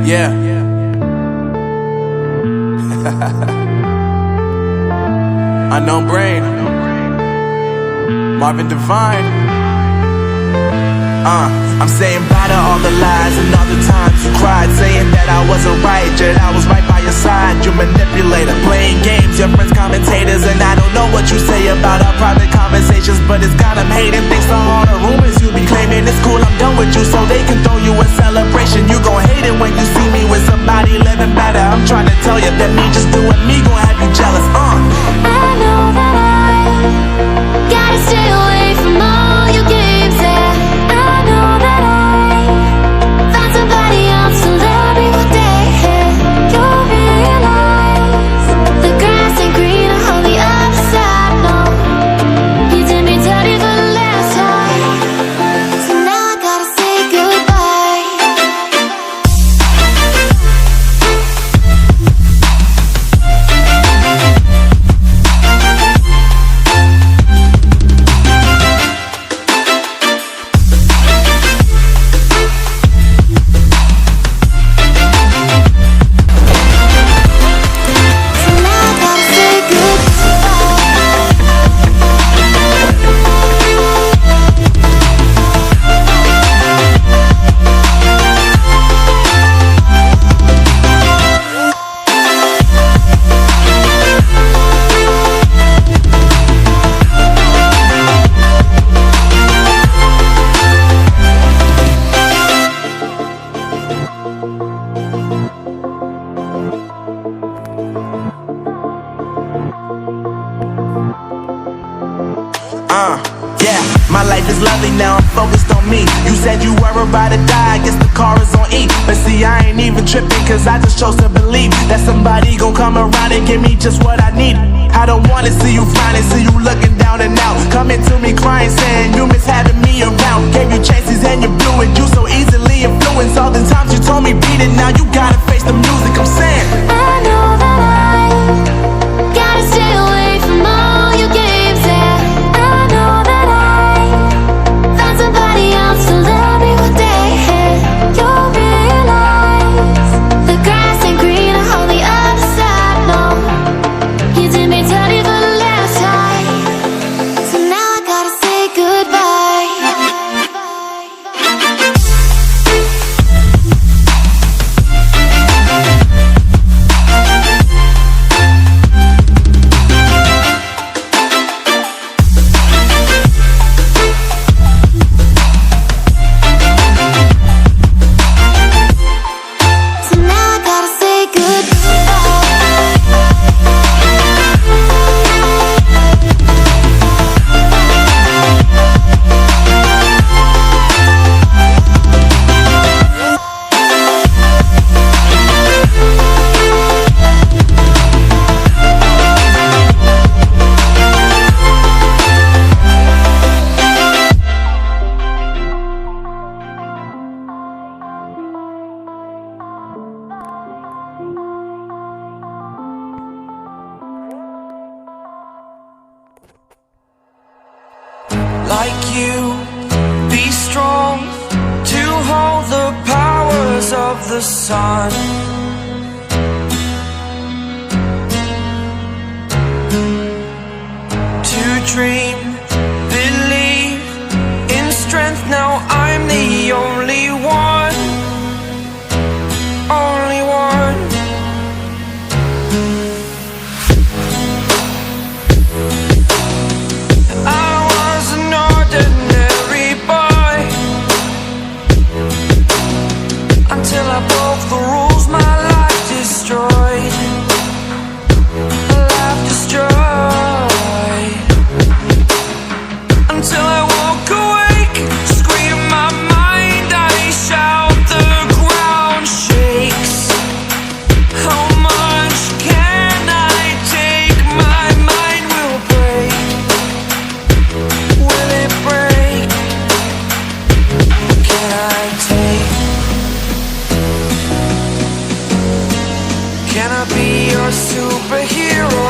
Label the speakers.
Speaker 1: Yeah. Unknown Brain, Marvin Divine. I'm saying bye to all the lies and all the times you cried, saying that I wasn't right, yet I was right by your side. You manipulator, playing games, your friends commentators, and I don't know what you say about our private conversations, but it's got them hating. Thanks to all the rumors you be claiming. It's cool, I'm done with you, so they can throw you a celebration. You gon' hate it when you see me with somebody living better. I'm trying to tell you that me just doing me gon' have you jealous.
Speaker 2: I know that I gotta stay away from all your games, yeah. I know that I found somebody else to love me one day, yeah. You'll realize the grass ain't greener on the other side, no. You did me dirty for the last time, so now I gotta say goodbye.
Speaker 1: Yeah, my life is lovely now, I'm focused on me. You said you were about to die, I guess the car is on E. But see, I ain't even tripping, cause I just chose to believe that somebody gon' come around and give me just what I need. I don't wanna see you frowning, see you looking down and out, coming to me crying, saying you miss having me around. Gave you chances and you blew it, you so easily influenced. All the times you told me beat it, now you gotta face the music. I'm saying
Speaker 2: I know that I gotta stay away from all your games, yeah. I know that I found somebody else to love me one day, yeah. You'll realize the grass ain't greener on the other side, no. You did me dirty for the last time, so now I gotta say goodbye. So now I gotta say goodbye.
Speaker 3: Like you, be strong to hold the powers of the sun. To dream, believe in strength. Now I'm the only one, only one. I was an ordinary boy until I broke the rules. My life destroyed, life destroyed. Until I woke awake, scream my mind, I shout, the ground shakes. How much can I take? My mind will break. Will it break? Can I take? Can I be your superhero?